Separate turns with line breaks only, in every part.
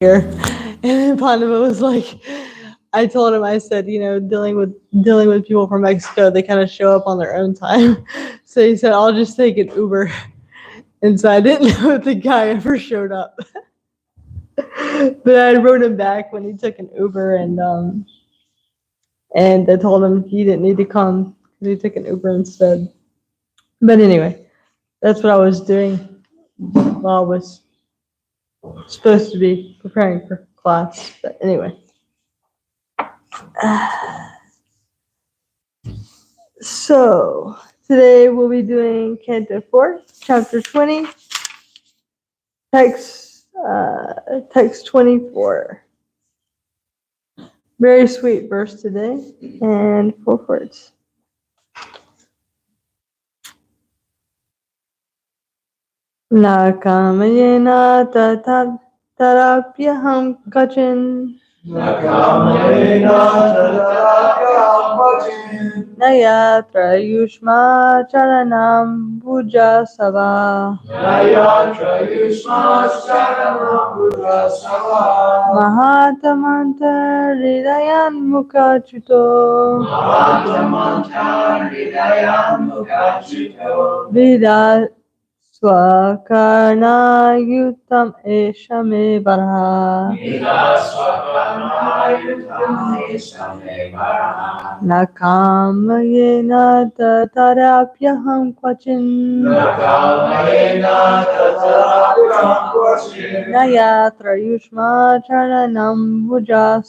here. And then Pandava was like, I told him, I said, dealing with people from Mexico, they kind of show up on their own time. So he said, I'll just take an Uber. And so I didn't know if the guy ever showed up. But I wrote him back when he took an Uber, and I told him he didn't need to come because he took an Uber instead. But anyway, that's what I was doing while I was supposed to be preparing for class. But anyway. So today we'll be doing Canto 4, Chapter 20, text 24. Very sweet verse today, and 4 chords. Na kamayena tarapyaham kachin. Na yatra yushma charanam bhuja sava. Mahatamanta hridayan mukachuto. Vida Swakarna yutam eshame varaha. Nakamayena tatarapyaham kvachin. Nayatra yushma charanam bhujas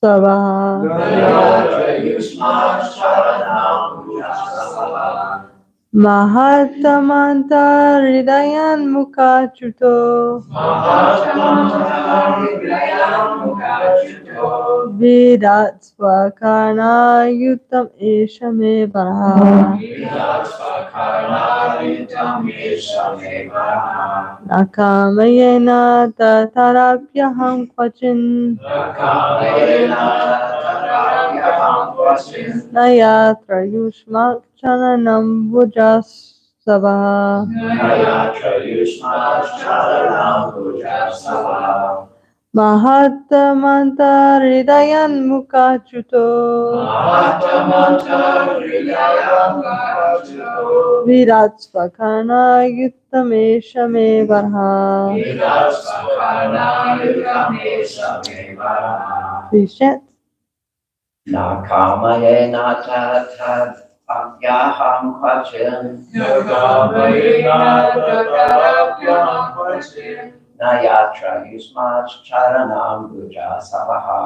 savaha. Mahatamanta hridayan mukachuto. Vidat swakarna yutam eshame varaha. Nakamayena tatarapyaham kvachin. Nayatra yushmak charanam bhujas savaha. Mahatamanta hridayan mukachuto. Virat svakarna yuttameshame varaha. Please chant.
Nakamayena tatarapyaham kvachin. Nayatra yusmat charanam bhuja savaha.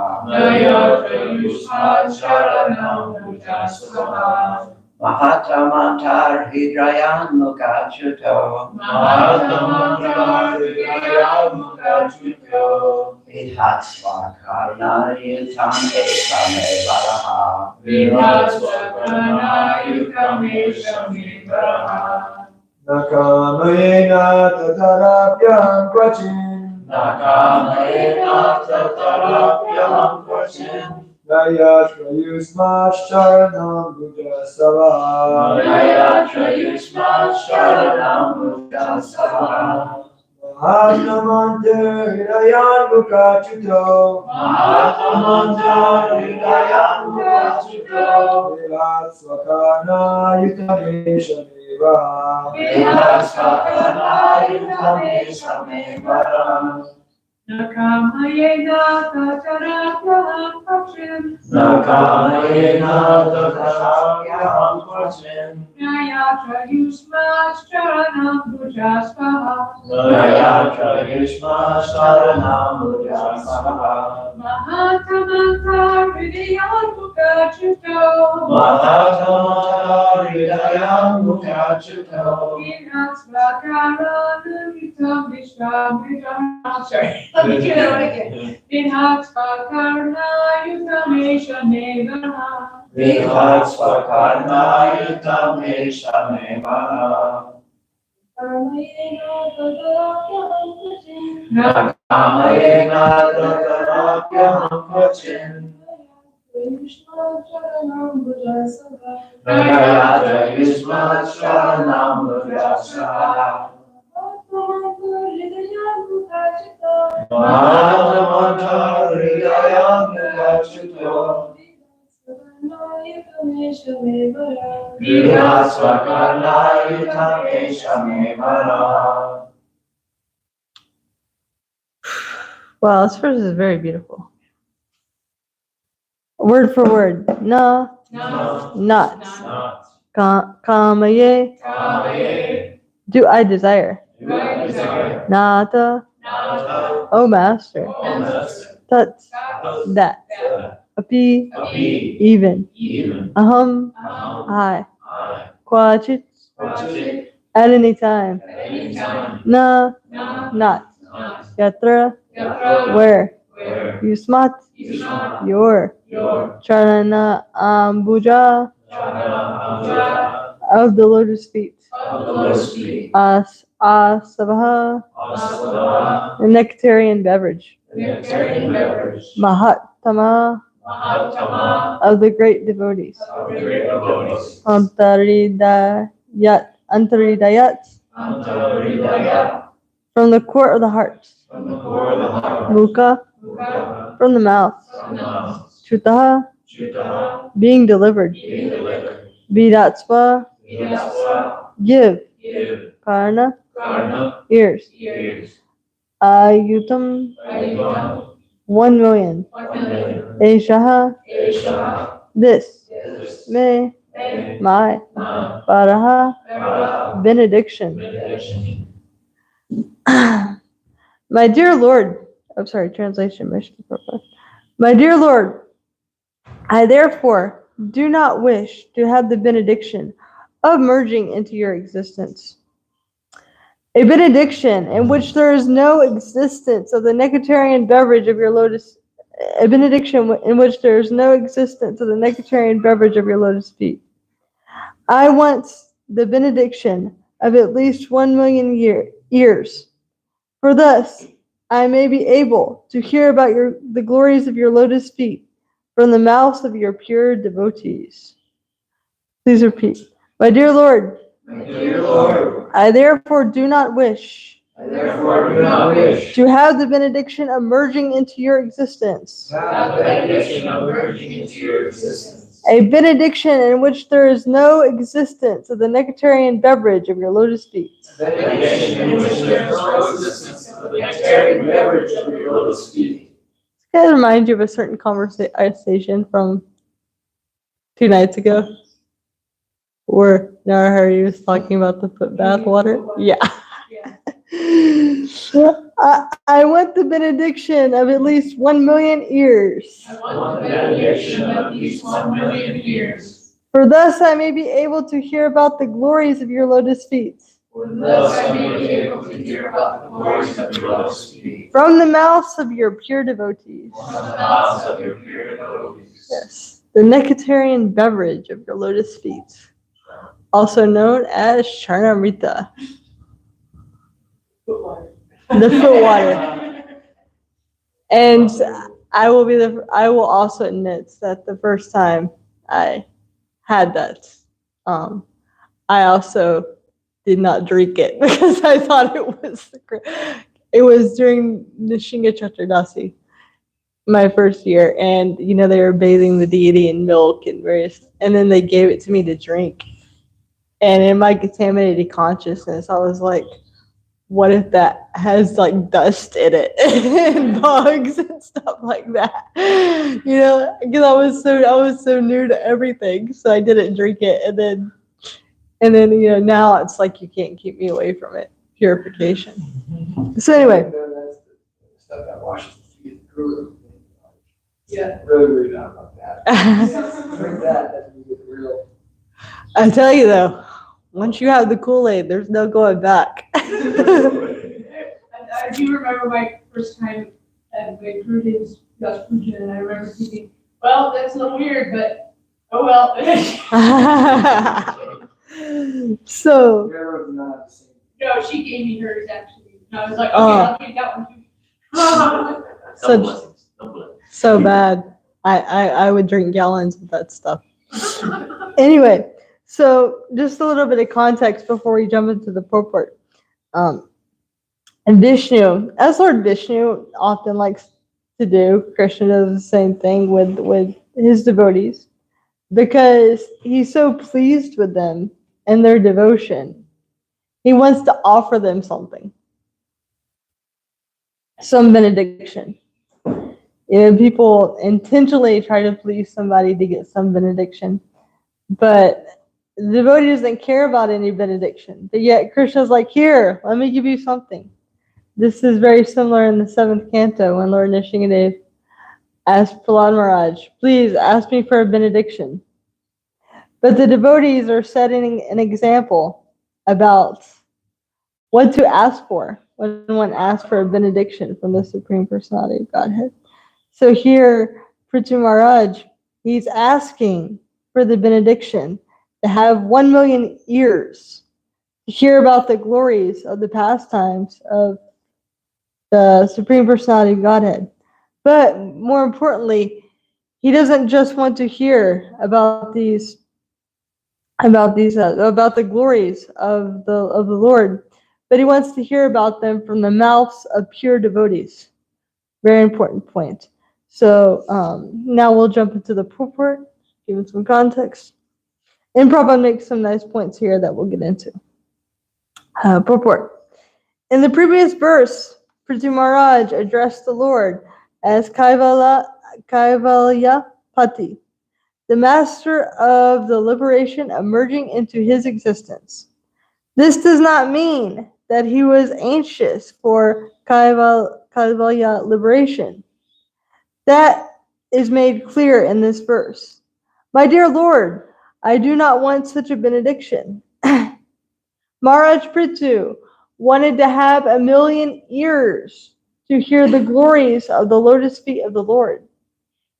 Mahatamantar hidrayan mukachuto. Vidhat swakarna yutam eshame varaha.
Nakamayena tatarapyaham kvachin. Nayatra yusmat charanam bhuja savaha. Mahatamanta hridayan mukachuto. Virat swakarna yutameshame varaha.
Nakamayena tatarapyaham kvachin. Nayatra yusmat charanam bhuja svaha. Mahatamanta hridayan mukachuto. Vidhat svakarna yutam eshame varaha. Sorry. Let me do that one again. Vidhat svakarna yuttameshame varaha.
Nakamayena tatarapyaham kvachin. Nayatra yusmat charanam bhuja savaha. Dihasvakarnayutameshamevara.
Wow, this verse is very beautiful. Word for word. Na,
No,
not.
not.
Kamaye,
Kamaye,
do I desire.
do I desire.
Nata,
Nata,
O Master.
O Master.
Tat,
Tat,
that. Api,
Api,
even.
even.
Aham,
Aham,
I.
I.
Kwachit,
Vachit,
at any time.
at any time.
Na,
Na,
not.
not.
Yatra,
Yatra,
where.
where.
Yusmat,
Yusma,
your.
your.
Charana Ambuja,
Chana,
of the lotus feet.
of the lotus feet.
Asavaha,
Asava,
the nectarian beverage.
the nectarian beverage.
Mahatama,
Mahatama,
of the great devotees.
of the great devotees.
Antaridayat,
Antaridaya,
from the court of the heart.
from the core of the heart.
Mukha,
Mukha,
from the mouth.
from the mouth.
Chutaha,
Chutaha,
being delivered.
being delivered.
Vidatsva,
Vidasva,
give.
give.
Karna,
Karna,
ears.
ears.
Ayutam,
Ayutam,
1 million.
1 million.
Eshaha,
Esha,
this.
this.
Me,
Me,
my.
ma,
Paraha,
para,
benediction.
benediction.
My dear Lord, I'm sorry, translation, Mishra Prabhupada. My dear Lord, I therefore do not wish to have the benediction of merging into your existence. A benediction in which there is no existence of the nectarian beverage of your lotus. A benediction in which there is no existence of the nectarian beverage of your lotus feet. I want the benediction of at least 1 million years, for thus I may be able to hear about the glories of your lotus feet from the mouths of your pure devotees. Please repeat. My dear Lord,
My dear Lord,
I therefore do not wish
I therefore do not wish
to have the benediction of merging into your existence.
to have the benediction of merging into your existence.
A benediction in which there is no existence of the nectarian beverage of your lotus feet.
A benediction in which there is no existence of the nectarian beverage of your lotus feet.
Can I remind you of a certain conversation from 2 nights ago? Where Narahari was talking about the foot bath water? Yeah. I want the benediction of at least 1 million ears.
I want the benediction of at least 1 million years.
For thus I may be able to hear about the glories of your lotus feet.
For thus I may be able to hear about the glories of your lotus feet.
From the mouths of your pure devotees.
From the mouths of your pure devotees.
Yes. The nectarian beverage of your lotus feet. Also known as Charnamrita. The foot water. And I will also admit that the first time I had that, I also did not drink it because I thought it was during Nishinga Dasi, my first year, and they were bathing the deity in milk and then they gave it to me to drink. And in my contaminated consciousness, I was like, what if that has like dust in it and bugs and stuff like that? Because I was so new to everything, so I didn't drink it, and then now it's like you can't keep me away from it. Purification. So anyway,
That's the stuff that washes the feet of the guru.
Yeah.
Really not about that. Drink that, that's when you get real.
I tell you though, once you have the Kool-Aid, there's no going back.
I do remember my first time at the Korean Dutch Puja, and I remember thinking, well, that's a little weird, but oh well.
So.
Railroad's not the same.
No, she gave me hers actually. And I was like, okay, I'll take that one too.
So bad. I would drink gallons of that stuff. Anyway, so just a little bit of context before we jump into the purport. And Vishnu, as Lord Vishnu often likes to do, Krishna does the same thing with his devotees. because he's so pleased with them and their devotion. He wants to offer them something, some benediction. People intentionally try to please somebody to get some benediction, but the devotee doesn't care about any benediction. But yet Krishna's like, here, let me give you something. This is very similar in the 7th canto when Lord Nishingadev asked Prahlad Maharaj, please ask me for a benediction. But the devotees are setting an example about what to ask for when one asks for a benediction from the Supreme Personality of Godhead. So here, Prithu Maharaj, he's asking for the benediction to have 1 million ears to hear about the glories of the pastimes of the Supreme Personality of Godhead. But more importantly, he doesn't just want to hear about the glories of the Lord, but he wants to hear about them from the mouths of pure devotees. Very important point. So now we'll jump into the purport, give it some context, and Prabhupada makes some nice points here that we'll get into. Purport. In the previous verse, Prithu Maharaj addressed the Lord as Kaivalya Pati, the master of the liberation emerging into his existence. This does not mean that he was anxious for Kaivalya liberation. That is made clear in this verse. My dear Lord, I do not want such a benediction. Maharaj Prithu wanted to have 1 million ears to hear the glories of the lotus feet of the Lord.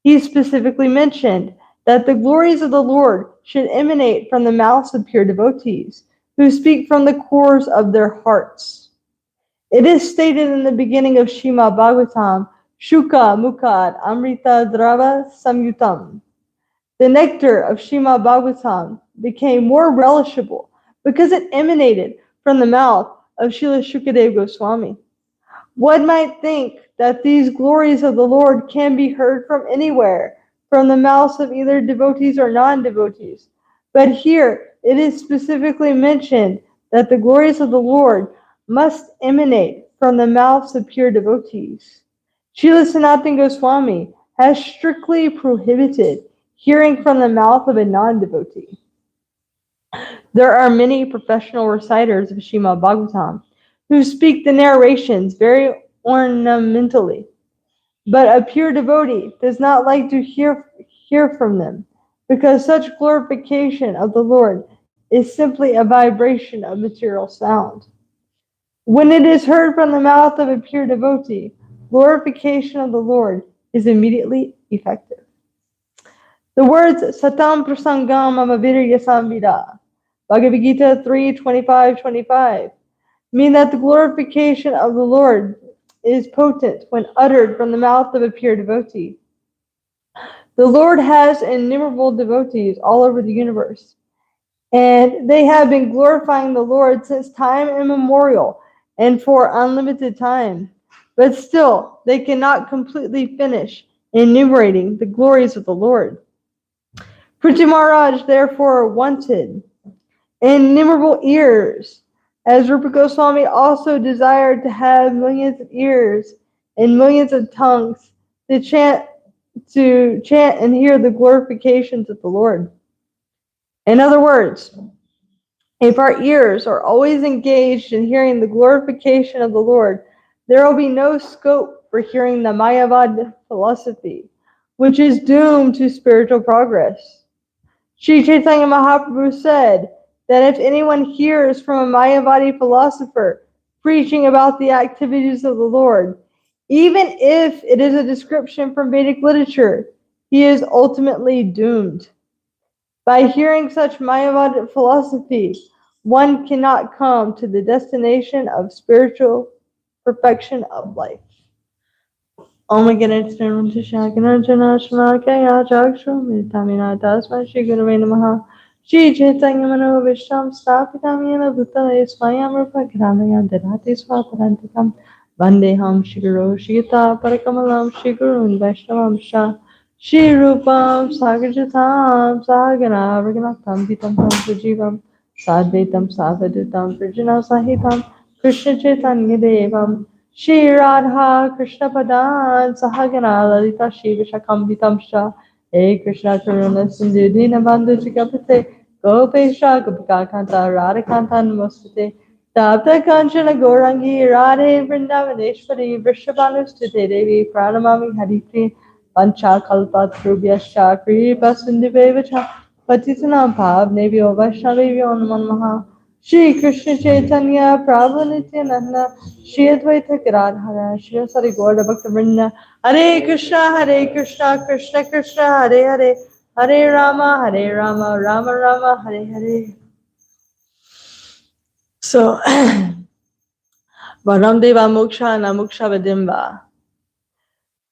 He specifically mentioned that the glories of the Lord should emanate from the mouths of pure devotees who speak from the cores of their hearts. It is stated in the beginning of Srimad Bhagavatam, Shuka Mukad Amrita Drava Samyutam. The nectar of Srimad Bhagavatam became more relishable because it emanated from the mouth of Srila Shukadev Goswami. One might think that these glories of the Lord can be heard from anywhere, from the mouths of either devotees or non-devotees. But here it is specifically mentioned that the glories of the Lord must emanate from the mouths of pure devotees. Srila Sanatana Goswami has strictly prohibited hearing from the mouth of a non-devotee. There are many professional reciters of Srimad Bhagavatam who speak the narrations very ornamentally, but a pure devotee does not like to hear from them, because such glorification of the Lord is simply a vibration of material sound. When it is heard from the mouth of a pure devotee, glorification of the Lord is immediately effective. The words Satam Prasangam Amavirya Samvida, Bhagavad Gita 3:25-25, mean that the glorification of the Lord is potent when uttered from the mouth of a pure devotee. The Lord has innumerable devotees all over the universe, and they have been glorifying the Lord since time immemorial and for unlimited time. But still, they cannot completely finish enumerating the glories of the Lord. Prithu Maharaj therefore wanted innumerable ears, as Rupa Goswami also desired to have millions of ears and millions of tongues to chant and hear the glorifications of the Lord. In other words, if our ears are always engaged in hearing the glorification of the Lord, there will be no scope for hearing the Mayavad philosophy, which is doomed to spiritual progress. Sri Chaitanya Mahaprabhu said that if anyone hears from a Mayavadi philosopher preaching about the activities of the Lord, even if it is a description from Vedic literature, he is ultimately doomed. By hearing such Mayavadi philosophy, one cannot come to the destination of spiritual perfection of life. Om Ganeshwaraya Shakya Chakshram Tamina Tasma Shri Gurave Namaha Shri Chaitanya Mano Vishram Stapitamina Bhutale Swayam Rupa Granaya Dadati Swaparantikam Vandeham Shri Guru Shita Parakamalam Shri Guru Vaishnavam Shah Shri Rupam Sagajatam Sagana Raghunatham Vitam Tam Prajivam Sadvaitam Savadutam Prajana Sahitam Krishna Chaitanya Devam Shri Radha Krishna Padan Sahagana Lalita Shiva Shakam Vitam Shah Hey Krishna Karuna Sindhu Dinabandhu Chikapate Gopesha Gopika Kanta Radhakanta Namaste Tapta Kanchana Gorangi Radhe Vrindavaneshwari Vrishabhanustite Devi Pranamami Haripriya Panchakalpatrubhyascha Kripa Sindhuvevacha Patitanam Bhavnevyo Vaishnavevyo Namaha Shri Krishna Chaitanya Prabhu Nityananda Shri Advaita Gadadhara Shri Asari Gaura Bhaktivinoda Hare Krishna Krishna Krishna Hare Hare Hare Rama Rama Rama Hare Hare. So Varamdeva Moksha Namuksha Vadimba.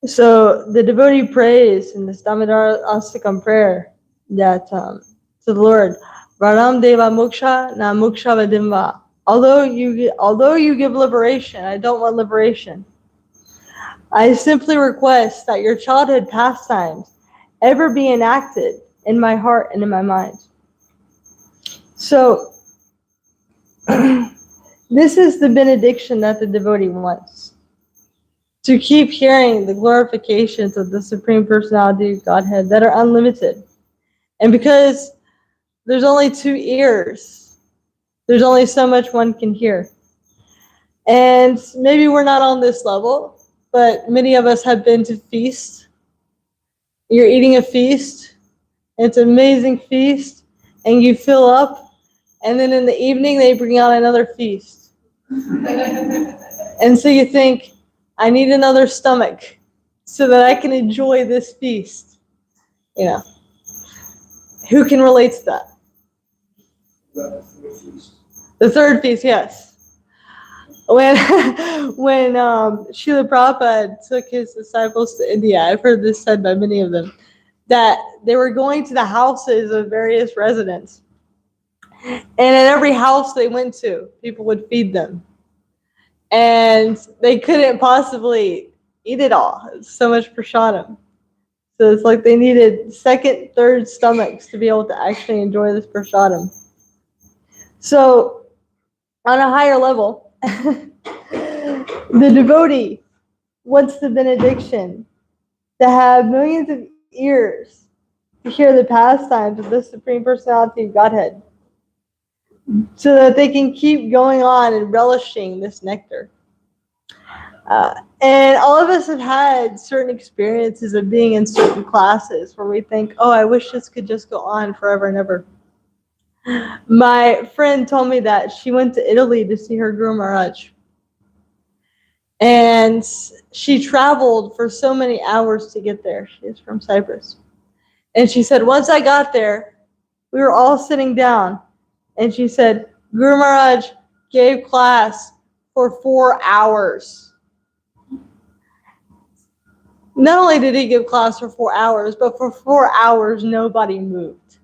So the devotee prays in this Damodar Astakam prayer that to the Lord, Varam Deva Moksha Na Moksha Vadimva. Although you give liberation, I don't want liberation. I simply request that your childhood pastimes ever be enacted in my heart and in my mind. So this is the benediction that the devotee wants. To keep hearing the glorifications of the Supreme Personality of Godhead that are unlimited. And because there's only 2 ears, there's only so much one can hear. And maybe we're not on this level, but many of us have been to feasts. You're eating a feast, it's an amazing feast, and you fill up, and then in the evening they bring out another feast. And so you think, I need another stomach so that I can enjoy this feast. You know, who can relate to that? The third feast, yes. When Srila Prabhupada took his disciples to India, I've heard this said by many of them, that they were going to the houses of various residents. And at every house they went to, people would feed them. And they couldn't possibly eat it all. It's so much prasadam. So it's like they needed second, third stomachs to be able to actually enjoy this prasadam. So on a higher level, the devotee wants the benediction to have millions of ears to hear the pastimes of the Supreme Personality of Godhead, so that they can keep going on and relishing this nectar. And all of us have had certain experiences of being in certain classes where we think, oh, I wish this could just go on forever and ever. My friend told me that she went to Italy to see her Guru Maharaj. And she traveled for so many hours to get there. She is from Cyprus. And she said, once I got there, we were all sitting down. And she said, Guru Maharaj gave class for 4 hours. Not only did he give class for 4 hours, but for 4 hours, nobody moved.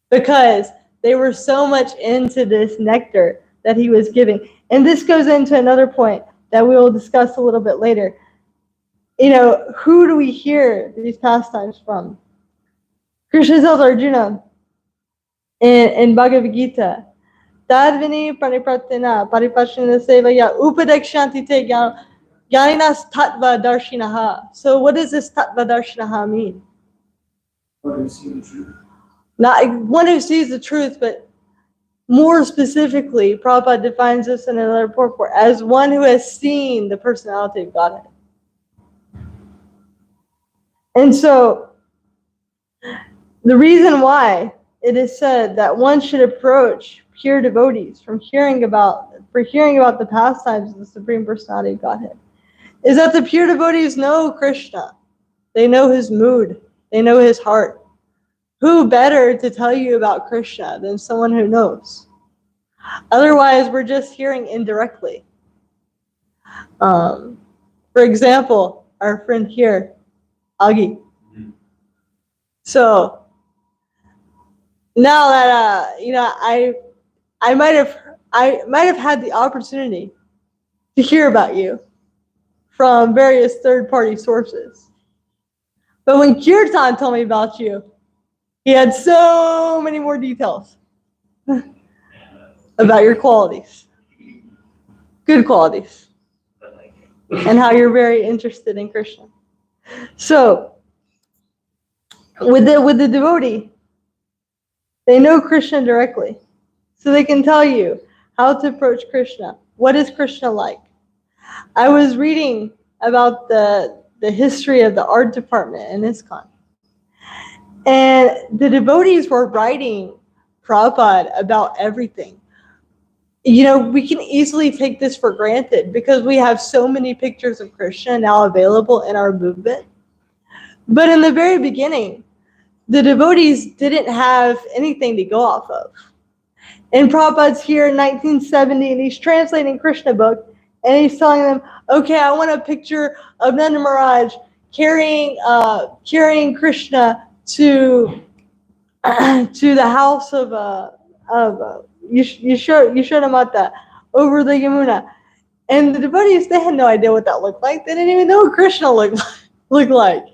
Because they were so much into this nectar that he was giving. And this goes into another point that we will discuss a little bit later. You know, who do we hear these pastimes from? Krishna tells Arjuna in Bhagavad Gita, Tadvini paripratina paripashina sevaya upadakshanti te Gyaninas tattva darshinaha. So what does this tattva darshinaha mean? Not one who sees the truth, but more specifically, Prabhupada defines this in another purport as one who has seen the personality of Godhead. And so the reason why it is said that one should approach pure devotees for hearing about the pastimes of the Supreme Personality of Godhead is that the pure devotees know Krishna. They know his mood. They know his heart. Who better to tell you about Krishna than someone who knows? Otherwise, we're just hearing indirectly. For example, our friend here, Agi. So now that I might have had the opportunity to hear about you from various third-party sources. But when Kirtan told me about you, he had so many more details about your qualities, good qualities, and how you're very interested in Krishna. So, with the devotee, they know Krishna directly, so they can tell you how to approach Krishna. What is Krishna like? I was reading about the history of the art department in ISKCON, and the devotees were writing Prabhupada about everything. You know, we can easily take this for granted because we have so many pictures of Krishna now available in our movement. But in the very beginning, the devotees didn't have anything to go off of. And Prabhupada's here in 1970, and he's translating Krishna book, and he's telling them, okay, I want a picture of Nanda Maharaj carrying Krishna to the house of Yashodamata over the Yamuna. And the devotees, they had no idea what that looked like. They didn't even know what Krishna looked like.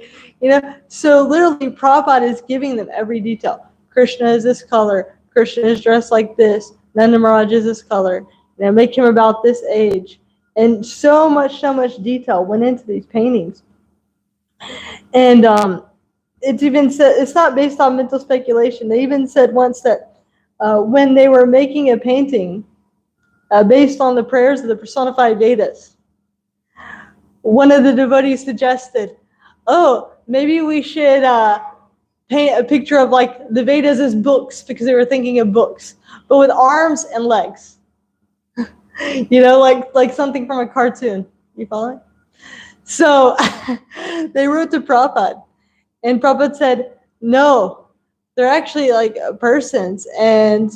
You know, so literally Prabhupada is giving them every detail. Krishna is this color. Krishna is dressed like this. Nanda Maharaj is this color. You know, make him about this age. And so much detail went into these paintings. And it's even said, it's not based on mental speculation. They even said once that when they were making a painting based on the prayers of the personified Vedas, one of the devotees suggested, oh, maybe we should paint a picture of like the Vedas as books, because they were thinking of books, but with arms and legs. You know, like something from a cartoon. You follow? So they wrote to Prabhupada, and Prabhupada said, no, they're actually like persons, and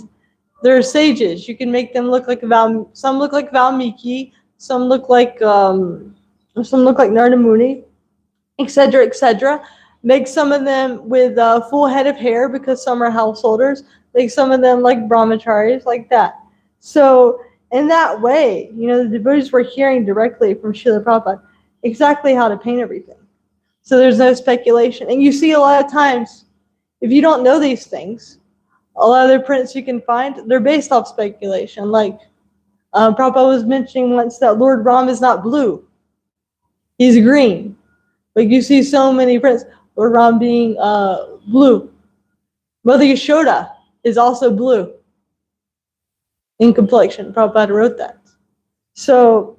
they're sages. You can make them look like some look like Valmiki, some look like Narada Muni, etc., etc. Make some of them with a full head of hair, because some are householders. Make some of them like brahmacharis, like that. So in that way, you know, the devotees were hearing directly from Srila Prabhupada exactly how to paint everything. So there's no speculation. And you see a lot of times, if you don't know these things, a lot of the prints you can find, they're based off speculation. Like Prabhupada was mentioning once that Lord Ram is not blue. He's green. But you see so many prints, Lord Ram being blue. Mother Yashoda is also blue in complexion. Prabhupada wrote that. So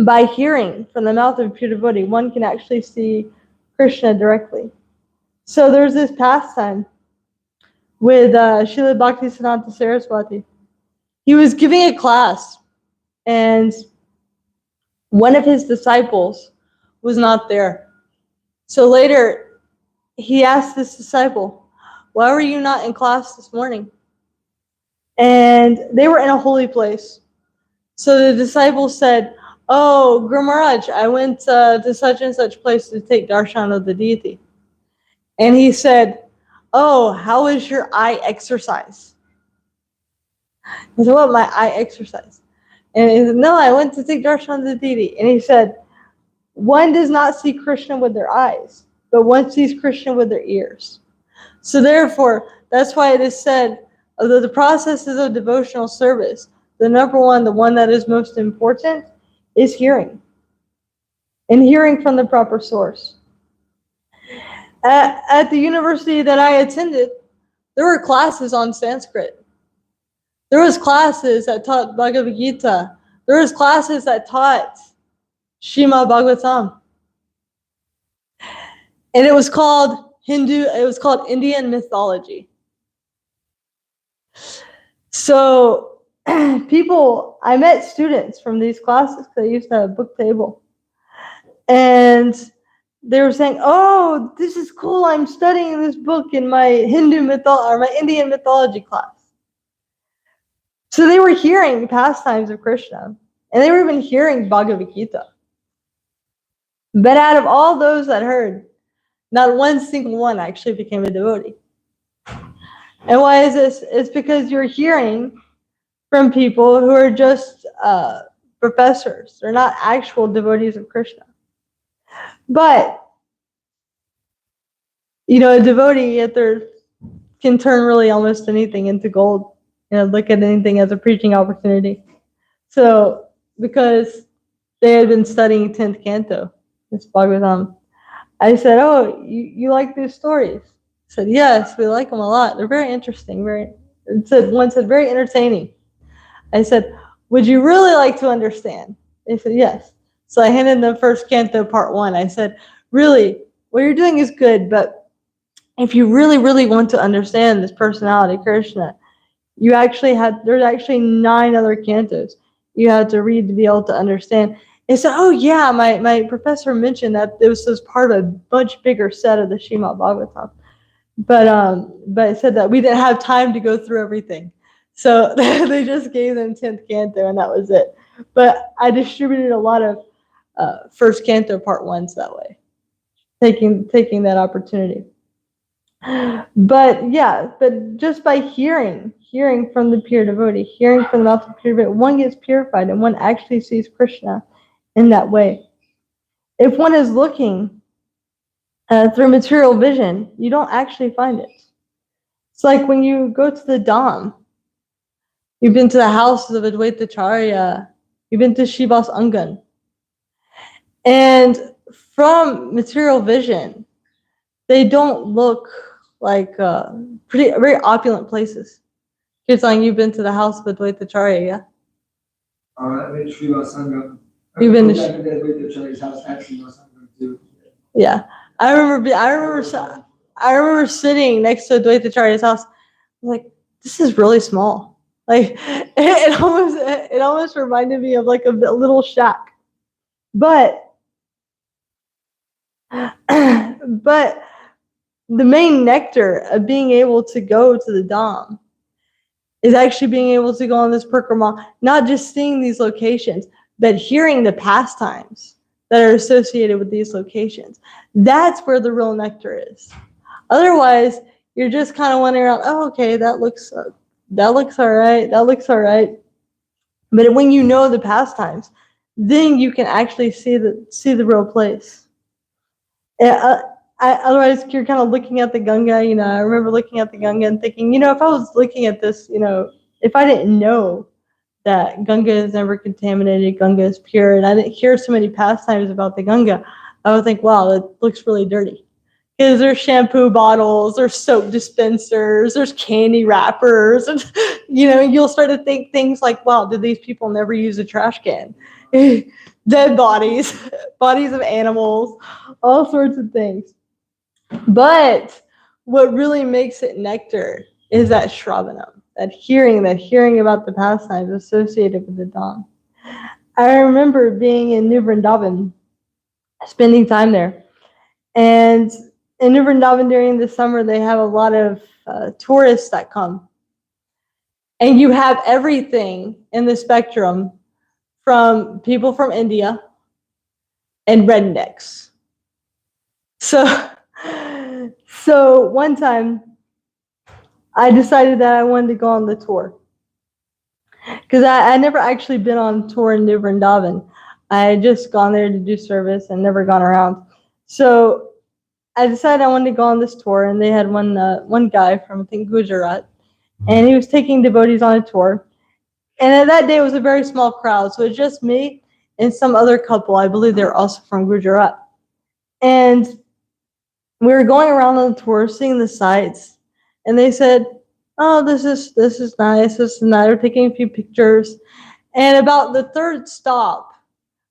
by hearing from the mouth of a pure devotee, one can actually see Krishna directly. So there's this pastime with Srila Bhaktisiddhanta Saraswati. He was giving a class, and one of his disciples was not there. So later, he asked this disciple, why were you not in class this morning? And they were in a holy place. So the disciple said, oh, Guru Maharaj, I went to such and such place to take darshan of the deity. And he said, oh, how is your eye exercise? He said, what, my eye exercise? And he said, no, I went to take darshan of the deity. And he said, one does not see Krishna with their eyes, but one sees Krishna with their ears. So therefore, that's why it is said, although the processes of devotional service, the number one, the one that is most important, is hearing. And hearing from the proper source. At the university that I attended, there were classes on Sanskrit. There was classes that taught Bhagavad Gita. There was classes that taught Srimad Bhagavatam. And it was called Indian mythology. So I met students from these classes, because I used to have a book table. And they were saying, oh, this is cool, I'm studying this book in my my Indian mythology class. So they were hearing pastimes of Krishna, and they were even hearing Bhagavad Gita. But out of all those that heard, not one single one actually became a devotee. And why is this? It's because you're hearing from people who are just professors. They're not actual devotees of Krishna. But A devotee at their can turn really almost anything into gold. Look at anything as a preaching opportunity. So, because they had been studying 10th canto, this Bhagavatam, I said, "Oh, you like these stories?" I said, "Yes, we like them a lot. They're very interesting. One said, very entertaining." I said, "Would you really like to understand?" They said, "Yes." So I handed them first canto part 1. I said, "Really, what you're doing is good, but if you really, really want to understand this personality, Krishna, there's actually 9 other cantos you had to read to be able to understand." They said, "Oh yeah, my professor mentioned that this was part of a much bigger set of the Srimad Bhagavatam." But it said that we didn't have time to go through everything. So they just gave them 10th canto and that was it. But I distributed a lot of first canto part 1s that way, taking that opportunity. But just by hearing from the pure devotee, hearing from the mouth of the pure devotee, one gets purified and one actually sees Krishna in that way. If one is looking through material vision, you don't actually find it. It's like when you go to the Dham, you've been to the houses of Advaitacharya, you've been to Shivas Angan, and from material vision, they don't look like very opulent places. You're saying you've been to the house of Advaitacharya, yeah?
I've been to Srivas Sangam.
You've been to
Advaitacharya's house at Srivas Sangam too.
Yeah, I remember sitting next to Advaitacharya's house. I was like, this is really small. Like it almost reminded me of like a little shack. But but the main nectar of being able to go to the Dham is actually being able to go on this parikrama, not just seeing these locations, but hearing the pastimes that are associated with these locations. That's where the real nectar is. Otherwise, you're just kind of wondering, oh, okay, that looks all right, that looks all right. But when you know the pastimes, then you can actually see the real place. Otherwise, you're kind of looking at the Ganga. I remember looking at the Ganga and thinking, if I was looking at this, if I didn't know that Ganga is never contaminated, Ganga is pure, and I didn't hear so many pastimes about the Ganga, I would think, wow, it looks really dirty. Because there's shampoo bottles, there's soap dispensers, there's candy wrappers, and you'll start to think things like, wow, did these people never use a trash can? Dead bodies, bodies of animals, all sorts of things. But what really makes it nectar is that shravanam, that hearing about the pastimes associated with the Dham. I remember being in New Vrindavan, spending time there, and in New Vrindavan during the summer, they have a lot of tourists that come. And you have everything in the spectrum from people from India and rednecks. So one time, I decided that I wanted to go on the tour. Because I never actually been on tour in New Vrindavan. I had just gone there to do service and never gone around. So I decided I wanted to go on this tour, and they had one guy from, I think, Gujarat, and he was taking devotees on a tour. And that day it was a very small crowd, so it was just me and some other couple. I believe they were also from Gujarat. And we were going around on the tour, seeing the sights, and they said, "Oh, this is nice. This is nice." We're taking a few pictures, and about the third stop,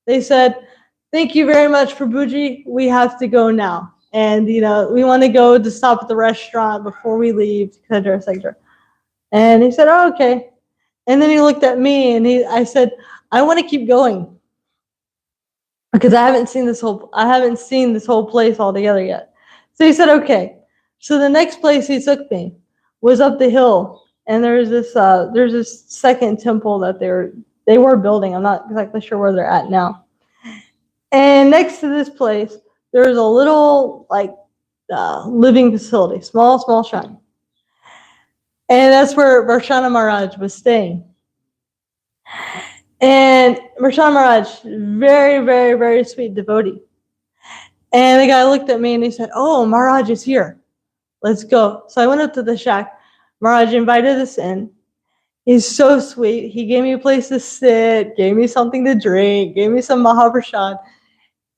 they said, "Thank you very much, Prabhuji. We have to go now. And, we want to go to stop at the restaurant before we leave," etc., etc. And he said, "Oh, okay." And then he looked at me and I said, "I want to keep going because I haven't seen this whole place altogether yet." So he said, "Okay." So the next place he took me was up the hill, and there's this second temple that they were building. I'm not exactly sure where they're at now. And next to this place, there's a little living facility, small shrine. And that's where Varshana Maharaj was staying. And Varshana Maharaj, very, very, very sweet devotee. And the guy looked at me and he said, "Oh, Maharaj is here." let's go. So I went up to the shack. Maharaj invited us in. He's so sweet. He gave me a place to sit, gave me something to drink, gave me some Mahaprasad.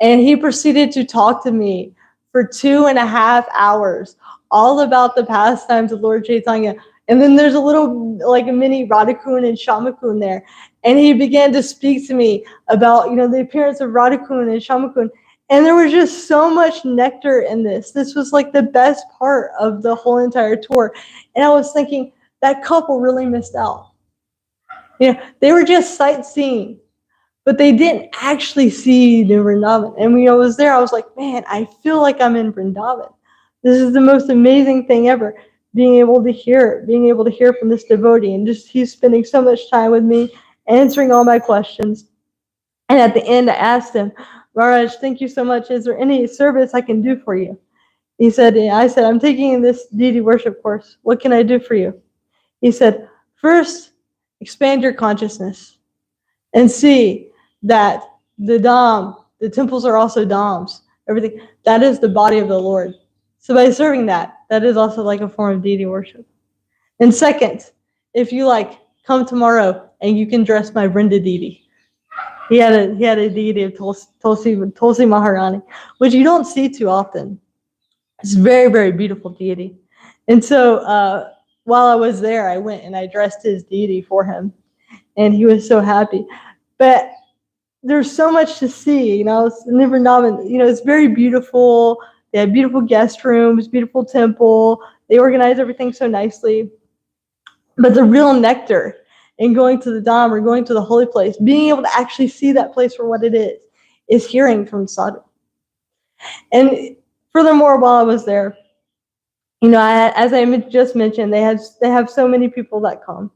And he proceeded to talk to me for 2.5 hours, all about the pastimes of Lord Chaitanya. And then there's a little, like a mini Radhakund and Shamakund there. And he began to speak to me about, the appearance of Radhakund and Shamakund. And there was just so much nectar in this. This was like the best part of the whole entire tour. And I was thinking, that couple really missed out. They were just sightseeing, but they didn't actually see the Vrindavan. And when I was there, I was like, man, I feel like I'm in Vrindavan. This is the most amazing thing ever, being able to hear from this devotee. And just he's spending so much time with me, answering all my questions. And at the end, I asked him, Maharaj, thank you so much. Is there any service I can do for you? He said, I said, I'm taking this deity worship course. What can I do for you? He said, first, expand your consciousness and see that the temples are also dhams, everything. That is the body of the Lord. So by serving that is also like a form of deity worship. And second, if you come tomorrow and you can dress my Vrinda deity. He had a deity of Tulsi Maharani, which you don't see too often. It's a very, very beautiful deity. And so while I was there, I went and I dressed his deity for him. And he was so happy. But there's so much to see, it's Vrindavan, it's very beautiful. They have beautiful guest rooms, beautiful temple. They organize everything so nicely. But the real nectar in going to the Dham or going to the holy place, being able to actually see that place for what it is hearing from sadhu. And furthermore, while I was there, as I just mentioned, they have so many people that come.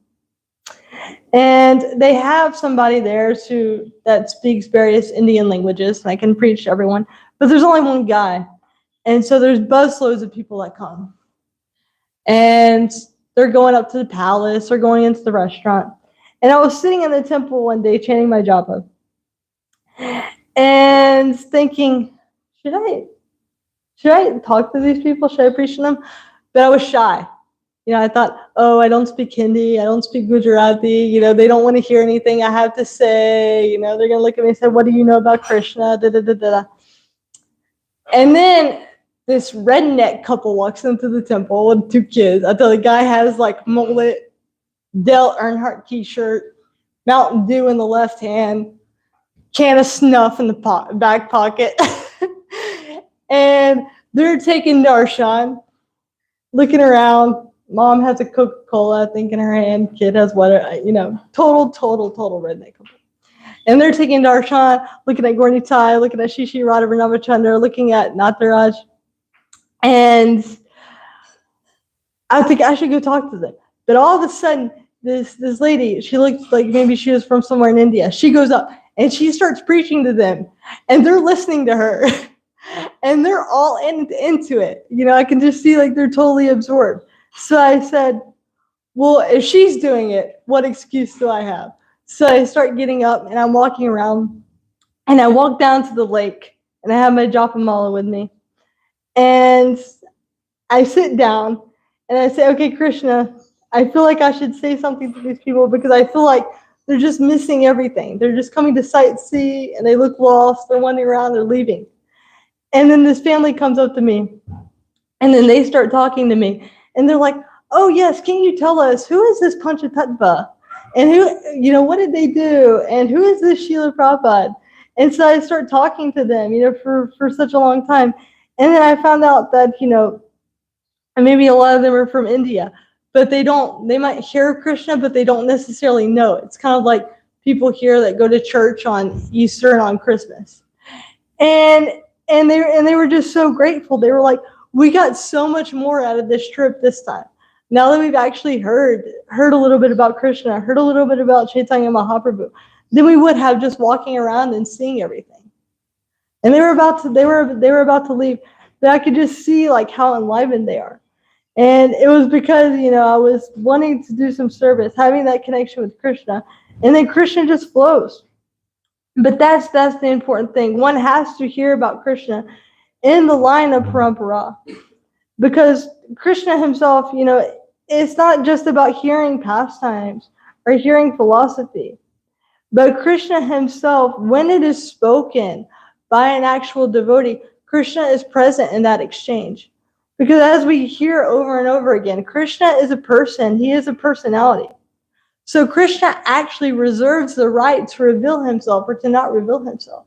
And they have somebody there that speaks various Indian languages, and I can preach to everyone, but there's only one guy. And so there's busloads of people that come. And they're going up to the palace or going into the restaurant. And I was sitting in the temple one day chanting my japa and thinking, should I talk to these people? Should I preach to them? But I was shy. I thought, I don't speak Hindi. I don't speak Gujarati. They don't want to hear anything I have to say. They're going to look at me and say, what do you know about Krishna? Da, da, da, da. And then this redneck couple walks into the temple with 2 kids. I thought the guy has mullet, Dale Earnhardt t-shirt, Mountain Dew in the left hand, can of snuff in the back pocket. And they're taking darshan, looking around. Mom has a Coca-Cola, I think, in her hand. Kid has water, total redneck couple. And they're taking darshan, looking at Gorni Tai, looking at Shishi Radha Ramachandra, looking at Nataraj. And I think I should go talk to them. But all of a sudden, this lady, she looks like maybe she was from somewhere in India. She goes up and she starts preaching to them. And they're listening to her. And they're all into it. I can just see they're totally absorbed. So I said, well, if she's doing it, what excuse do I have? So I start getting up and I'm walking around and I walk down to the lake and I have my Japamala with me. And I sit down and I say, okay, Krishna, I feel like I should say something to these people because I feel like they're just missing everything. They're just coming to sightsee and they look lost. They're wandering around, they're leaving. And then this family comes up to me and then they start talking to me. And they're like, oh, yes, can you tell us, who is this Panchatattva? And who, what did they do? And who is this Srila Prabhupada? And so I start talking to them, for such a long time. And then I found out that, maybe a lot of them are from India, but they might hear Krishna, but they don't necessarily know. It's kind of like people here that go to church on Easter and on Christmas. And they were just so grateful. They were like, we got so much more out of this trip this time. Now that we've actually heard a little bit about Krishna, heard a little bit about Chaitanya Mahaprabhu, than we would have just walking around and seeing everything. And they were about to leave, but I could just see how enlivened they are. And it was because, I was wanting to do some service, having that connection with Krishna, and then Krishna just flows. But that's the important thing. One has to hear about Krishna in the line of parampara. because Krishna himself, it's not just about hearing pastimes or hearing philosophy, but Krishna himself, when it is spoken by an actual devotee, Krishna is present in that exchange. Because as we hear over and over again, Krishna is a person, he is a personality. So Krishna actually reserves the right to reveal himself or to not reveal himself.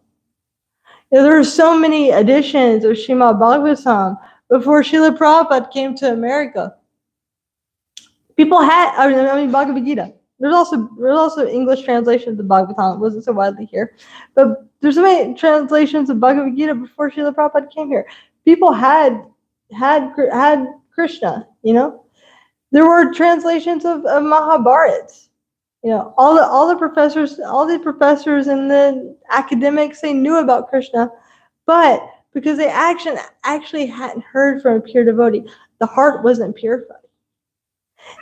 There are so many editions of Srimad Bhagavatam before Srila Prabhupada came to America. People had, Bhagavad Gita. There's also English translations of Bhagavatam. It wasn't so widely here. But there's so many translations of Bhagavad Gita before Srila Prabhupada came here. People had Krishna, There were translations of Mahabharats. All the professors and the academics, they knew about Krishna, but because they actually hadn't heard from a pure devotee, the heart wasn't purified.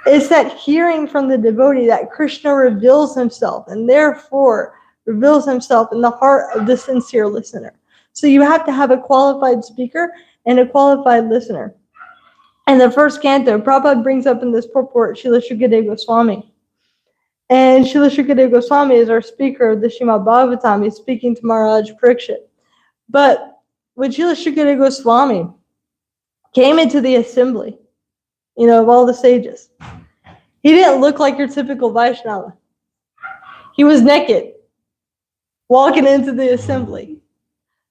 It's that hearing from the devotee that Krishna reveals himself, and therefore reveals himself in the heart of the sincere listener. So you have to have a qualified speaker and a qualified listener. And the first canto, Prabhupada brings up in this purport Srila Shukadeva Goswami. And Srila Shukadeva Goswami is our speaker of the Srimad Bhagavatam. He's speaking to Maharaj Parikshit. But when Srila Shukadeva Goswami came into the assembly, of all the sages, he didn't look like your typical Vaishnava. He was naked, walking into the assembly,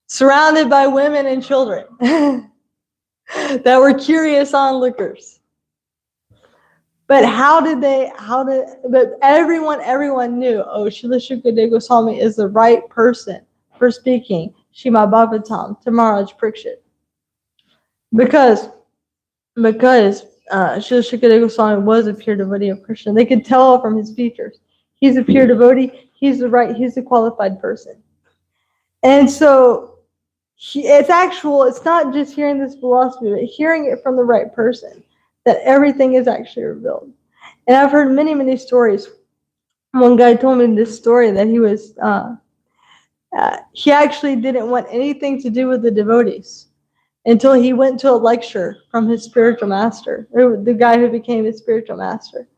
surrounded by women and children that were curious onlookers. But but everyone knew, Srila Shukadeva Goswami is the right person for speaking Srimad Bhagavatam to Maharaj Parikshit. Because Srila Shukadeva Goswami was a pure devotee of Krishna. They could tell from his features. He's a pure devotee, he's the qualified person. And so it's not just hearing this philosophy, but hearing it from the right person, that everything is actually revealed. And I've heard many, many stories. One guy told me this story that he actually didn't want anything to do with the devotees until he went to a lecture from his spiritual master, or the guy who became his spiritual master.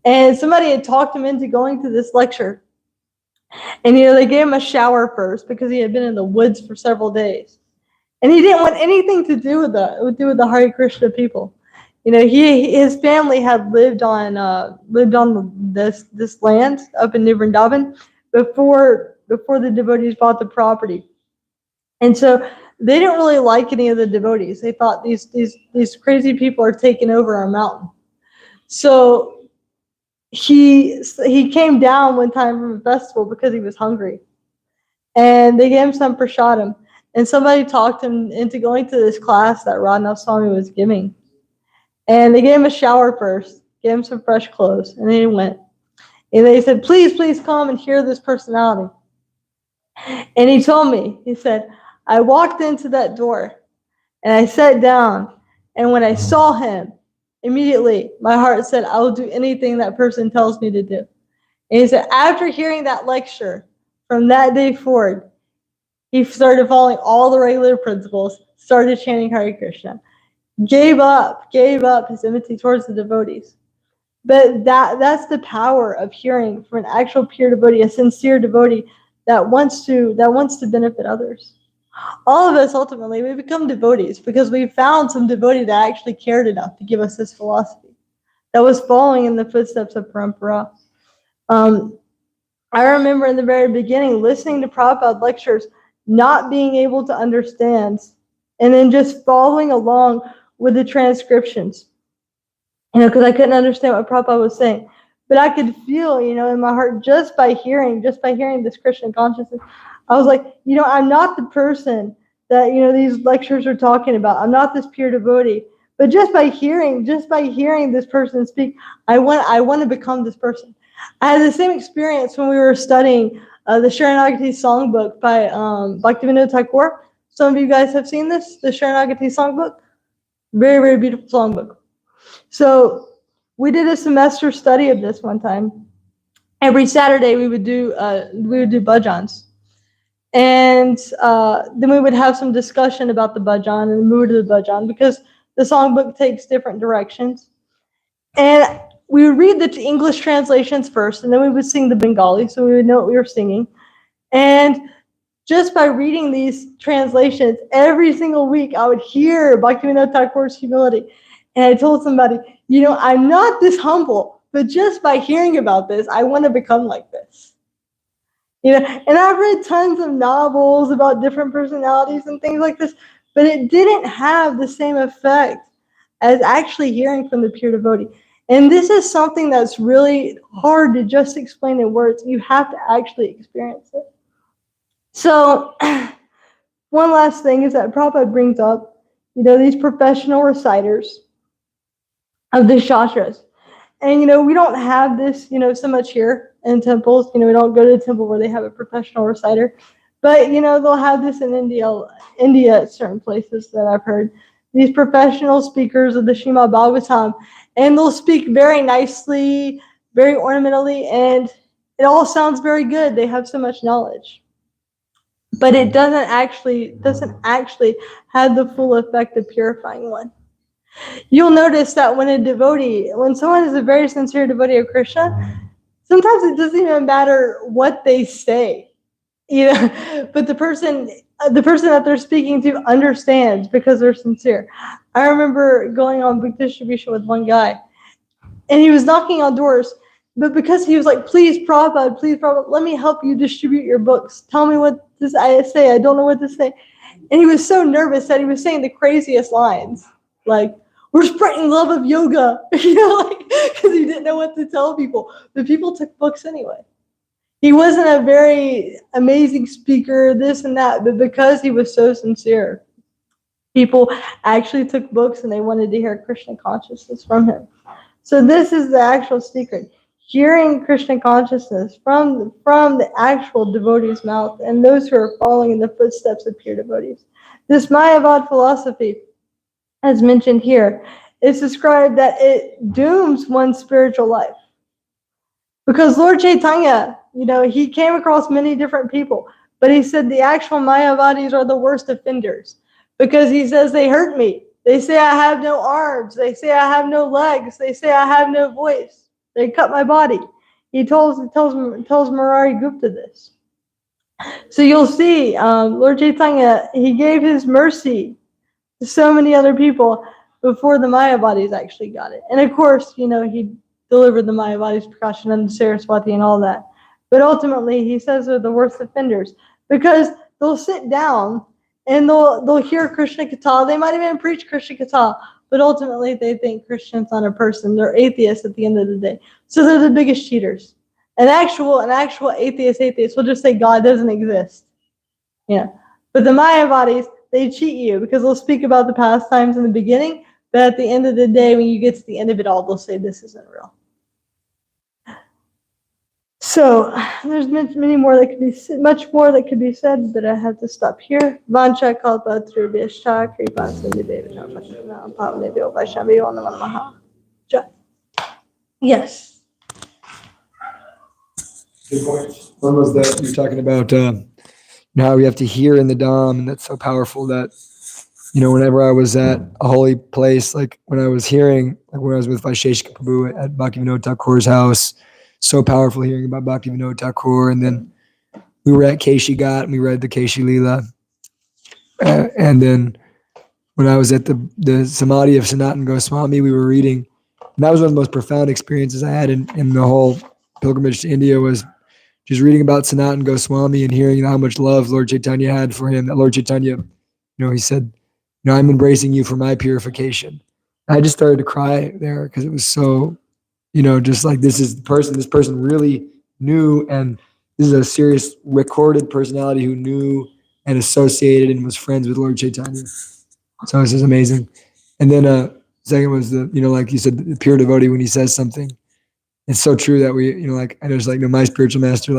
And somebody had talked him into going to this lecture. And, they gave him a shower first because he had been in the woods for several days. And he didn't want anything to do with the Hare Krishna people. His family had lived on this land up in New Vrindavan before the devotees bought the property. And so they didn't really like any of the devotees. They thought these crazy people are taking over our mountain. So he came down one time from a festival because he was hungry. And they gave him some prasadam. And somebody talked him into going to this class that Radhanath Swami was giving. And they gave him a shower first, gave him some fresh clothes, and then he went. And they said, please come and hear this personality. And he told me, he said, I walked into that door and I sat down, and when I saw him, immediately my heart said, I will do anything that person tells me to do. And he said, after hearing that lecture, from that day forward, he started following all the regular principles, started chanting Hare Krishna, gave up his enmity towards the devotees. But that's the power of hearing from an actual pure devotee, a sincere devotee that wants to benefit others. All of us, ultimately, we become devotees because we found some devotee that actually cared enough to give us this philosophy, that was following in the footsteps of Parampara. I remember in the very beginning listening to Prabhupada lectures, not being able to understand, and then just following along with the transcriptions, because I couldn't understand what Prabhupada was saying. But I could feel, in my heart, just by hearing this Krishna consciousness, I was like, I'm not the person that, these lectures are talking about. I'm not this pure devotee. But just by hearing this person speak, I want to become this person. I had the same experience when we were studying the Sharanagati songbook by Bhaktivinoda Thakur. Some of you guys have seen this, the Sharanagati songbook. Very, very beautiful songbook. So we did a semester study of this one time. Every Saturday we would do bhajans. And then we would have some discussion about the bhajan and the mood of the bhajan, because the songbook takes different directions. And we would read the English translations first, and then we would sing the Bengali, so we would know what we were singing. And just by reading these translations, every single week I would hear Bhaktivinoda Thakur's humility. And I told somebody, I'm not this humble, but just by hearing about this, I want to become like this. And I've read tons of novels about different personalities and things like this, but it didn't have the same effect as actually hearing from the pure devotee. And this is something that's really hard to just explain in words. You have to actually experience it. So one last thing is that Prabhupada brings up, these professional reciters of the Shastras. And, we don't have this, so much here in temples. We don't go to a temple where they have a professional reciter. But, they'll have this in India at certain places that I've heard. These professional speakers of the Srimad Bhagavatam. And they'll speak very nicely, very ornamentally, and it all sounds very good. They have so much knowledge. But it doesn't actually have the full effect of purifying one. You'll notice that when someone is a very sincere devotee of Krishna, sometimes it doesn't even matter what they say, but the person that they're speaking to understands because they're sincere. I remember going on book distribution with one guy, and he was knocking on doors, but because he was like, please Prabhupada, let me help you distribute your books. Tell me what I say. I don't know what to say. And he was so nervous that he was saying the craziest lines, like, we're spreading love of yoga, because he didn't know what to tell people. But people took books anyway. He wasn't a very amazing speaker, this and that, but because he was so sincere, people actually took books and they wanted to hear Krishna consciousness from him. So this is the actual secret. Hearing Krishna consciousness from the actual devotee's mouth and those who are following in the footsteps of pure devotees. This Mayavad philosophy, as mentioned here, is described that it dooms one's spiritual life. Because Lord Chaitanya, he came across many different people, but he said the actual Mayavadis are the worst offenders because he says they hurt me. They say I have no arms. They say I have no legs. They say I have no voice. They cut my body. He tells Murari Gupta this. So you'll see, Lord Chaitanya, he gave his mercy to so many other people before the Mayavadis actually got it. And of course, he delivered the Mayavadis, Prakashananda Saraswati and all that. But ultimately, he says they're the worst offenders because they'll sit down and they'll hear Krishna Katha. They might even preach Krishna Katha, but ultimately they think Krishna's not a person. They're atheists at the end of the day. So they're the biggest cheaters. An actual atheist will just say God doesn't exist. But the Mayavadis, they cheat you because they'll speak about the pastimes in the beginning, but at the end of the day, when you get to the end of it all, they'll say this isn't real. So there's much more that could be said, but I have to stop here. Vancha kalpa trubhyascha kripa sindhubhyo pavnebhyo vaishnavyo namo namaha. Yes.
Good point. One was that you're talking about how we have to hear in the Dham, and that's so powerful that, whenever I was at a holy place, like when I was hearing, like when I was with Vaisheshika Prabhu at Bhaktivinoda Thakur's house, so powerful hearing about Bhaktivinoda Thakur. And then we were at Keshi Ghat and we read the Keshi Leela. And then when I was at the Samadhi of Sanatan Goswami, we were reading, and that was one of the most profound experiences I had in the whole pilgrimage to India, was just reading about Sanatan Goswami and hearing how much love Lord Chaitanya had for him. That Lord Chaitanya, he said, I'm embracing you for my purification. I just started to cry there because it was so, just like this person really knew, and this is a serious recorded personality who knew and associated and was friends with Lord Chaitanya. So this is amazing. And then second was like you said, the pure devotee, when he says something, it's so true that we, I know it's like my spiritual master,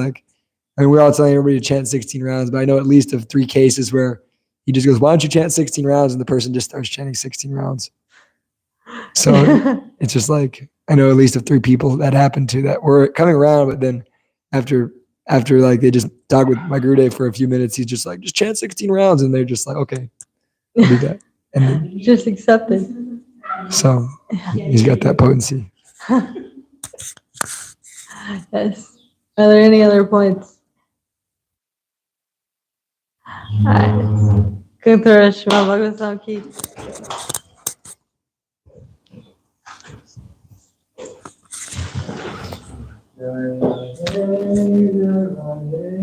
we're all telling everybody to chant 16 rounds, but I know at least of 3 cases where he just goes, why don't you chant 16 rounds? And the person just starts chanting 16 rounds. So it's just like, I know at least of 3 people that happened to that were coming around, but then after like they just talk with my Gurudev for a few minutes, he's just like, just chant 16 rounds. And they're just like, okay, I'll do that. And then,
just accept it.
So he's got that potency.
Yes. Are there any other points? Alright. Go through a Srimad Bhagavatam key.